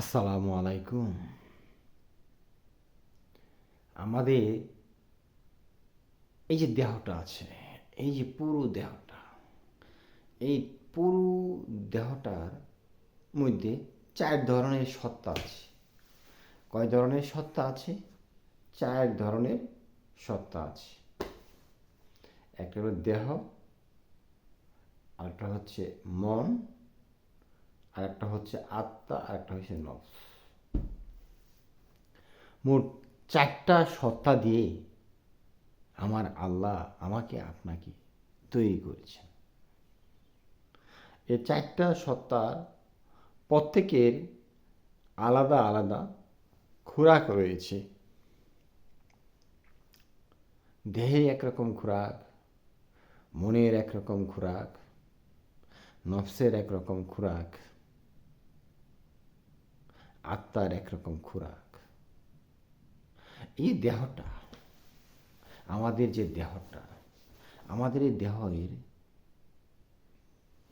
আসসালামু আলাইকুম। আমাদের এই যে দেহটা আছে, এই যে পুরো দেহটা, এই পুরো দেহটার মধ্যে ৪ ধরনের সত্তা আছে। কয় ধরনের সত্তা আছে? ৪ ধরনের সত্তা আছে। একটা হলো দেহ, আরেকটা হচ্ছে মন, আরেকটা হচ্ছে আত্মা, আরেকটা হচ্ছে নফস। মোট ৪টা সত্তা দিয়ে আমার আল্লাহ আমাকে আপনাকে তৈরি করেছেন। এই ৪টা সত্তার প্রত্যেকের আলাদা আলাদা খোরাক রয়েছে। দেহের একরকম খোরাক, মনের একরকম খোরাক, নফসের একরকম খোরাক, আত্মার একরকম খোরাক। এই দেহটা, আমাদের যে দেহটা, আমাদের এই দেহের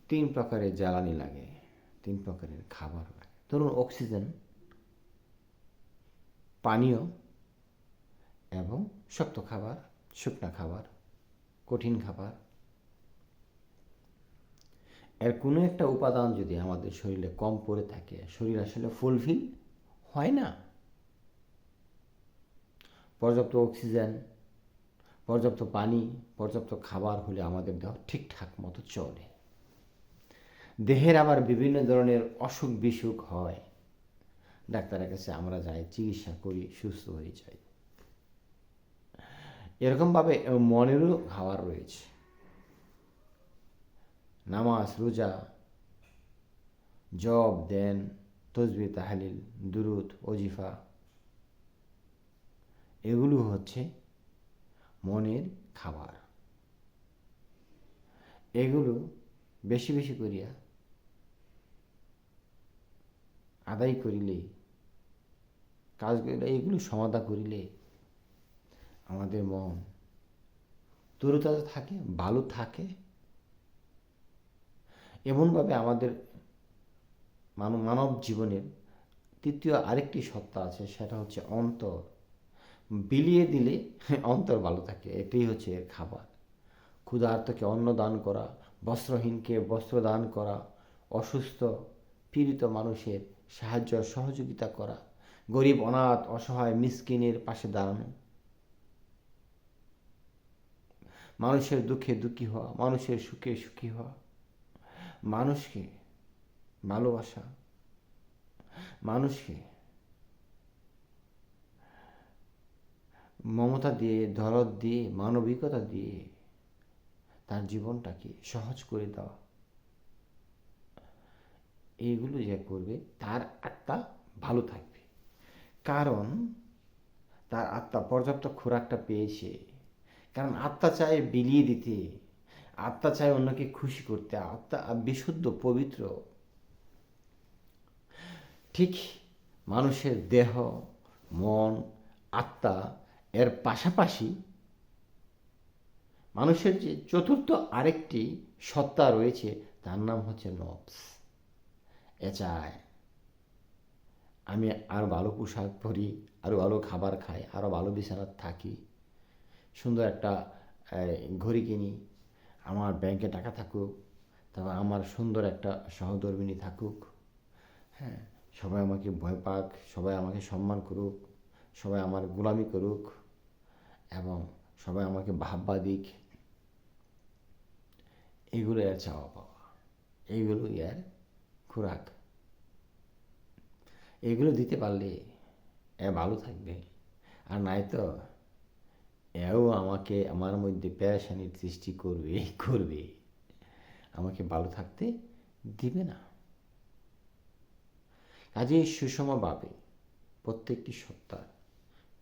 ৩ প্রকারের জ্বালানি লাগে, ৩ প্রকারের খাবার লাগে। ধরুন অক্সিজেন, পানীয় এবং শক্ত খাবার, শুকনা খাবার, কঠিন খাবার। এর কোনো একটা উপাদান যদি আমাদের শরীরে কম পড়ে থাকে, শরীর আসলে ফুলফিল হয় না। পর্যাপ্ত অক্সিজেন, পর্যাপ্ত পানি, পর্যাপ্ত খাবার হলে আমাদের দেহ ঠিকঠাক মতো চলে। দেহের আবার বিভিন্ন ধরনের অসুখ বিসুখ হয়, ডাক্তারের কাছে আমরা যাই, চিকিৎসা করি, সুস্থ হয়ে যাই। এরকমভাবে মনেরও খাবার রয়েছে। নামাজ, রোজা, জব, দেন, তসবিহ, তাহলিল, দুরুদ, ওজিফা, এগুলো হচ্ছে মনের খাবার। এগুলো বেশি বেশি করিয়া আদায় করিলে, কাজ করিলে, এইগুলো সমাধা করিলে আমাদের মন তরুতাজা থাকে, ভালো থাকে। এমনভাবে আমাদের মানব জীবনের তৃতীয় আরেকটি সত্তা আছে, সেটা হচ্ছে অন্তর। বিলিয়ে দিলে অন্তর ভালো থাকে, এটাই হচ্ছে এর খাবার। ক্ষুধার্তকে অন্ন দান করা, বস্ত্রহীনকে বস্ত্র দান করা, অসুস্থ পীড়িত মানুষের সাহায্য সহযোগিতা করা, গরিব অনাথ অসহায় মিসকিনের পাশে দাঁড়ানো, মানুষের দুঃখে দুঃখী হওয়া, মানুষের সুখে সুখী হওয়া, মানুষকে ভালোবাসা, মানুষকে মমতা দিয়ে, দরদ দিয়ে, মানবিকতা দিয়ে তার জীবনটাকে সহজ করে দেওয়া। এইগুলো যে করবে তার আত্মা ভালো থাকবে, কারণ তার আত্মা পর্যাপ্ত খোরাকটা পেয়েছে। কারণ আত্মা চায় বিলিয়ে দিতে, আত্মা চায় অন্যকে খুশি করতে, আত্মা বিশুদ্ধ পবিত্র। ঠিক মানুষের দেহ, মন, আত্মা, এর পাশাপাশি মানুষের যে চতুর্থ আরেকটি সত্তা রয়েছে, তার নাম হচ্ছে নফস। এ চায় আমি আরও ভালো পোশাক পরি, আরও ভালো খাবার খাই, আরও ভালো বিছানায় থাকি, সুন্দর একটা ঘড়ি কিনি, আমার ব্যাংকে টাকা থাকুক, তারপর আমার সুন্দর একটা সহধর্মিণী থাকুক, হ্যাঁ, সবাই আমাকে ভয় পাক, সবাই আমাকে সম্মান করুক, সবাই আমার গোলামি করুক, এবং সবাই আমাকে বাহবা দিক। এগুলো এর চাওয়া পাওয়া, এইগুলো এর খোরাক। এগুলো দিতে পারলে এ ভালো থাকবে, আর নাই তো এও আমাকে আমার মধ্যে পেরেশানির সৃষ্টি করবে করবে, আমাকে ভালো থাকতে দিবে না। কাজেই সুষমভাবে প্রত্যেকটি সত্তার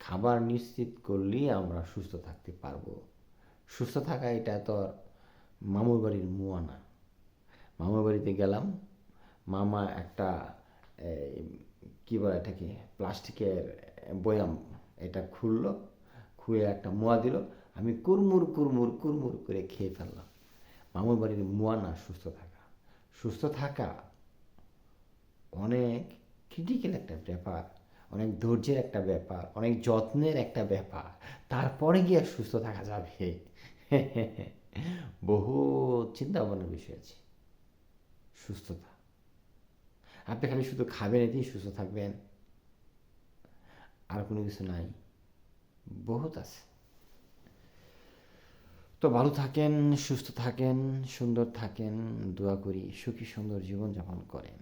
খাবার নিশ্চিত করলেই আমরা সুস্থ থাকতে পারবো। সুস্থ থাকা এটা তো আর মামুর বাড়ির মুয়া না। মামুর বাড়িতে গেলাম, মামা একটা কী বলে এটাকে, প্লাস্টিকের বয়াম, এটা খুললো, খুয়ে একটা মোয়া দিল, আমি কুরমুর কুরমুর কুরমুর করে খেয়ে ফেললাম। মামুর বাড়ির মুয়া না সুস্থ থাকা। সুস্থ থাকা অনেক ক্রিটিক্যাল একটা ব্যাপার, অনেক ধৈর্যের একটা ব্যাপার, অনেক যত্নের একটা ব্যাপার। তারপরে গিয়ে সুস্থ থাকা যাবে। বহু চিন্তা ভাবনার বিষয় আছে সুস্থতা। আপনি খালি শুধু খাবেন এতেই সুস্থ থাকবেন, আর কোনো কিছু নাই? বহুত আছে। তো ভালো থাকেন, সুস্থ থাকেন, সুন্দর থাকেন, দোয়া করি সুখী সুন্দর জীবনযাপন করেন।